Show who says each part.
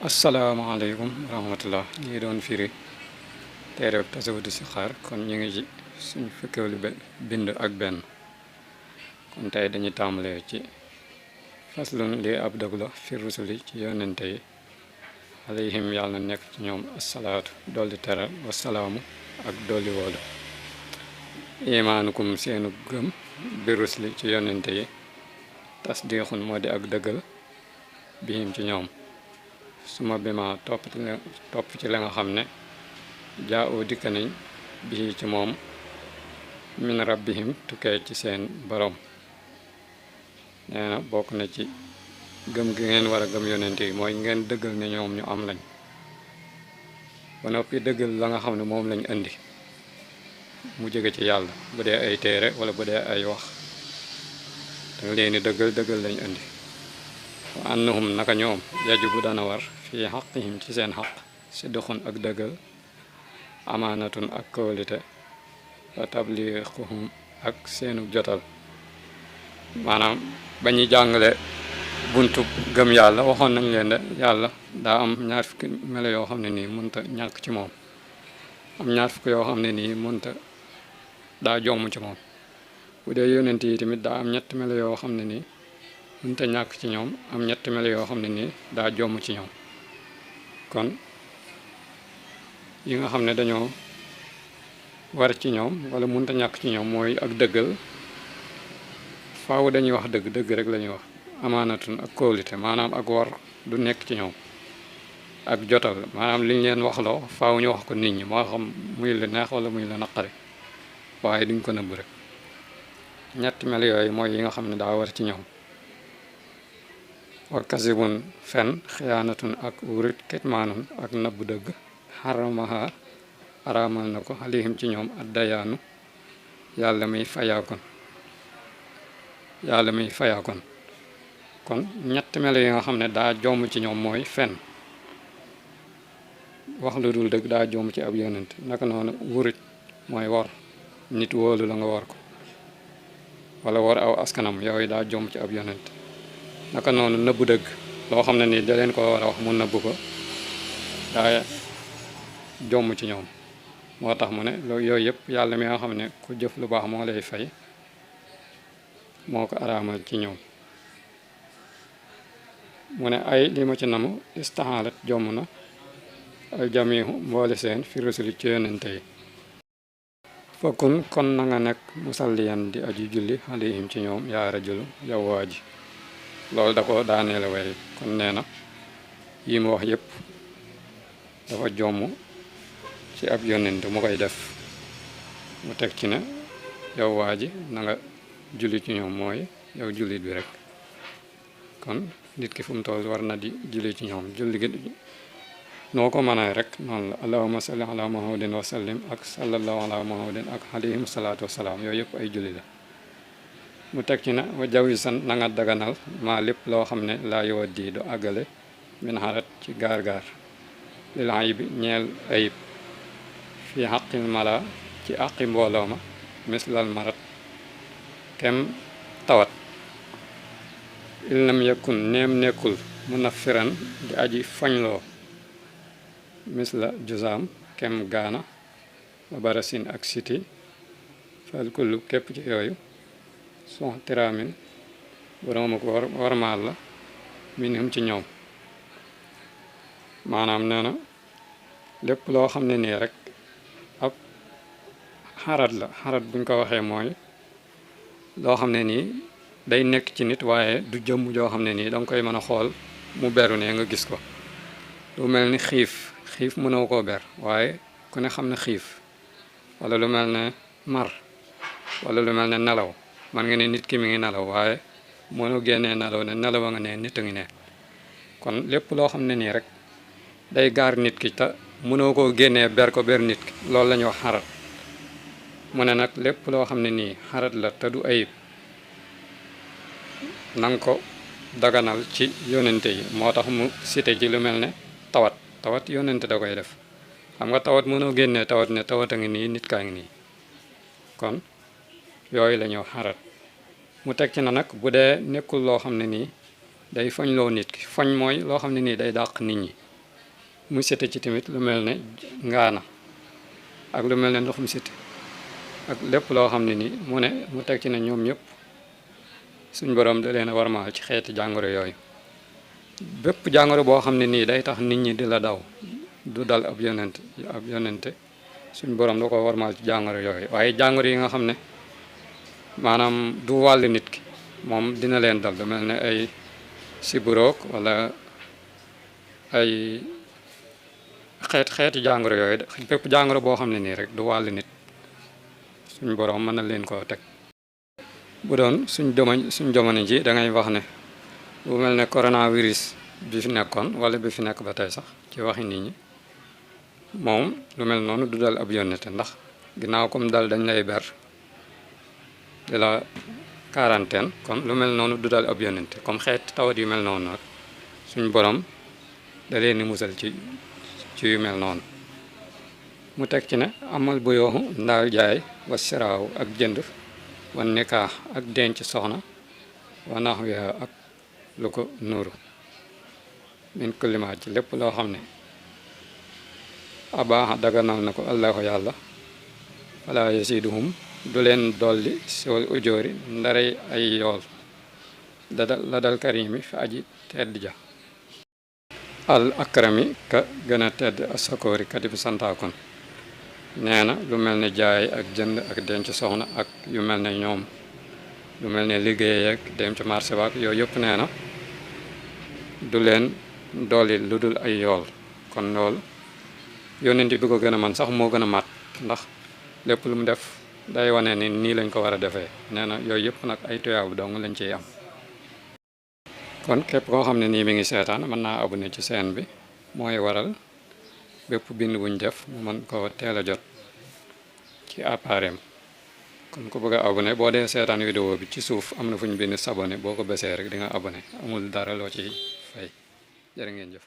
Speaker 1: asalaamaaleykum wa rahmatullah ñu ngi doon firi téereb tasawudu si xaar kon ñu ngi ci suñ fukkeelu bind ak benn kon tey dañuy tàmbalee ci faslun li ab dog la fi rusuli ci yonente yi alayhim yàlla na nekk ci ñoom asalaatu dolli teral wasalaamu ak dolli woolu imaanukum seenu gëm bi rusuli ci yonente yi tasdiixun moo di ak dëggal bihim ci ñoom suma bi ma topp ci la nga xam ne jaa oo dikka nañ bii ci moom min rabbihim tukkee ci seen borom nee na bokk na ci gëm gi ngeen war a gëm yonent yi mooy ngeen dëggal ne ñoom ñu am lañ ba noppi dëggal la nga xam ne moom lañ indi mu jóge ci yàlla bu dee ay téere wala bu dee ay wax danga leen di dëggal lañ indi wa annahum naka ñoom yajibu dana war fii xaqihim ci seen xaq sidduxun ak dëggal amaanatun ak kóolite wa tabliixuhum ak seenu jotal maanaam ba ñuy jàngale buntu gëm yàlla waxoon nañ leen de yàlla daa am ñaar fukki melo yoo xam ne nii mënta ñàkk ci moom am ñaar fukki yoo xam ne nii mënta daa jomm ci moom bu dee yonent yi tamit daa am ñetti melo yoo xam ne nii mënta ñàkk ci ñoom am ñetti melo yoo xam ne nii daa jomm ci ñoom kon yi nga xam ne dañoo war ci ñoom wala mënta ñàkk ci ñoom mooy ak dëggal faaw dañuy wax dëgg rek la ñuy wax amaanatun ak kóolite maanaam ak war du nekk ci ñoom ak jotal maanaam liñ leen waxloo faaw ñu wax ko nit ñi moo xam muy la neex wala muy la naqari waaye duñ ko nëbb rek ñetti melo yooyu mooy yi nga xam ne daa war ci ñoom wa kasibun fen xiyaanatun ak wurit kitmaanun ak nabbu dëgg xaramaha araamal na ko alihim ci ñoom addayaanu yàlla muy fayaakoon kon ñetti melo yi nga xam ne daa jomm ci ñoom mooy fen wax lu dul dëgg daa jomm ci ab yonent naka noonu wurit mooy war nit wóolu la nga war ko wala war aw askanam yooyu daa jomm ci ab yonent naka noonu nëbbu dëgg loo xam ne nii da leen ko war a wax mu nëbbu ko daa jomm ci ñoom moo tax mu ne yooyu yëpp yàlla mi nga xam ne ku jëf lu baax moo lay fay moo ko araamal ci ñoom mu ne ay li ma ci namu istahalat jomm na aljamihu mboole seen fi rusuli ci yonente yi fakkun kon na nga nekk musalliyan di aji julli alayhim ci ñoom yaa rajulu yow waa ji loolu da ko daaneele way kon nee na yi mu wax yëpp dafa jomm ci ab yonent mu koy def mu teg ci ne yow waa ji na nga julli ci ñoom mooy yow jullit bi rek kon nit ki fu mu toll war na di julli ci ñoom julli gi noo ko mënee rek noonu la allahumma salli ala muhammadin wa sallim ak sallallahu ala muhammadin ak alayhim salaatu wasalaam yooyu yëpp ay julli la mu teg ci na wa jawisan na nga daganal maa lépp loo xam ne laa yowa di du àggale min xarat ci gaar-gaar lil ayib ñeel ayib fi xaqil mala ci àqi mbooloo ma mislal marat kem tawat il lam yakun neem nekkul munafiran di aji fañloo misla jusaam kem gaana wa barasin ak siti fal kullu képp ci yooyu son tiraamin boroom ak warmaal la minhum ci ñoom maanaam nee na lépp loo xam ne nii rek ab xarat la xarat buñ ko waxee mooy loo xam ne nii day nekk ci nit waaye du jëmm joo xam ne nii danga koy mën a xool mu beru ne nga gis ko lu mel ni xiif mënoo koo ber waaye ku ne xam ne xiif wala lu mel ne mar wala lu mel ne nelaw man nga ne nit ki mi ngi nelaw waaye mënoo génnee nelaw ne nelaw a nga ne nit a ngi ne kon lépp loo xam ne nii rek day gaar nit ki te mënoo koo génnee ber nit ki loolu la ñuy wax xarat mu ne nag lépp loo xam ne nii xarat la te du ayib nanga ko daganal ci yonente yi moo tax mu cité ci lu mel ne tawat yonente da koy def xam nga tawat mënoo génnee tawat ne tawat a ngi nii nit kaa ngi nii kon yooyu la ñuy wax xarat mu teg ci na nag bu dee nekkul loo xam ne nii day foñ loo nit ki foñ mooy loo xam ne nii day dàq nit ñi mu sete ci tamit lu mel ne ngaana ak lu mel ne ndoxum siti ak lépp loo xam ne nii mu teg ci ne ñoom ñëpp suñ borom da leen a warmaal ci xeeti jàngoro yooyu bépp jàngoro boo xam ne nii day tax nit ñi di la daw du dal ab yonente suñ borom da ko warmaal ci jàngoro yooyu waaye jàngoro yi nga xam ne maanaam du wàll nit ki moom dina leen dal lu mel ne ay siburoog wala ay xeeti jàngoro yooyu bépp jàngoro boo xam ne nii rek du wàll nit suñ borom mën na leen koo teg bu doon suñ jamono ji da ngay wax ne bu mel ne coronavirus bi fi nekkoon wala bi fi nekk ba tey sax ci waxi nit ñi moom lu mel noonu du dal ab yónnete ndax ginnaaw comme dal dañ lay ber de la quarantaine kon lu mel noonu du dal ab yónnente comme xeet tawat yu mel noonu nag suñ borom da leen di musal ci yu mel noonu mu teg ci ne amal bu yooxu ndaal jaay wa siraaw ak jënd wa nikaax ak denc soxna wa nax wi ak lu ko nuuru min kullimaat ci lépp loo xam ne abaaxa daganal na ko allahu yàlla wala yasiduhum du leen dolli siwal ujoori ndaray ay yool la dal karimi fi aji tedd ja al akrami ka gën a tedd asakoori kati bi santaakon nee na lu mel ne jaay ak jënd ak denc soxna ak yu mel ne ñoom lu mel ne liggéey ak dem ci marché baak yooyu yëpp nee na du leen dolli lu dul ay yool kon loolu yónnent bi ko gën a man sax moo gën a mat ndax lépp lu mu def day wane ni nii lañ ko war a defee nee na yooyu yëpp nag ay tuyaabu dong lañ ciy am kon képp koo xam ne nii mi ngi seetaan mën naa abonné ci chaîne bi mooy waral bépp bind buñ def mu mën ko teel a jot ci appareil kon ku bëgg a abonné boo dee seetaan vidéo bi ci suuf am na fu ñu bind s'abonné boo ko besee rek di nga abonné amul dara loo ci fay jërë ngeen jëf